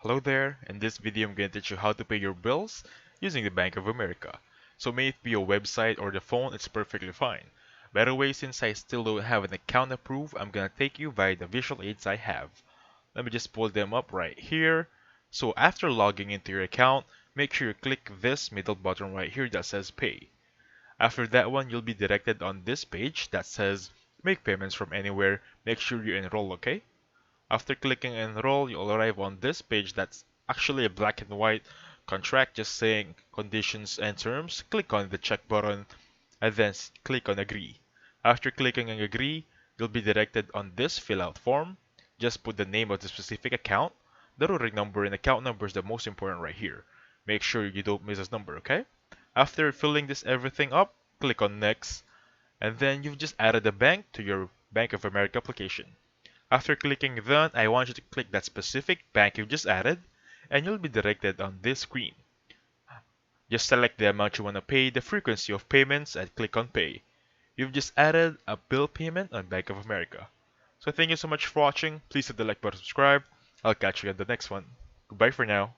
Hello there, in this video I'm going to teach you how to pay your bills using the Bank of America. So may it be a website or the phone, it's perfectly fine. By the way, since I still don't have an account approved, I'm going to take you via the visual aids I have. Let me just pull them up right here. So after logging into your account, make sure you click this middle button right here that says Pay. After that one, you'll be directed on this page that says Make payments from anywhere. Make sure you enroll, okay? After clicking enroll, you'll arrive on this page that's actually a black and white contract just saying conditions and terms. Click on the check button and then click on agree. After clicking on agree, you'll be directed on this fill out form. Just put the name of the specific account. The routing number and account number is the most important right here. Make sure you don't miss this number, okay? After filling this everything up, click on next, and then you've just added a bank to your Bank of America application. After clicking done, I want you to click that specific bank you just added, and you'll be directed on this screen. Just select the amount you want to pay, the frequency of payments, and click on pay. You've just added a bill payment on Bank of America. So thank you so much for watching. Please hit the like button, subscribe. I'll catch you on the next one. Goodbye for now.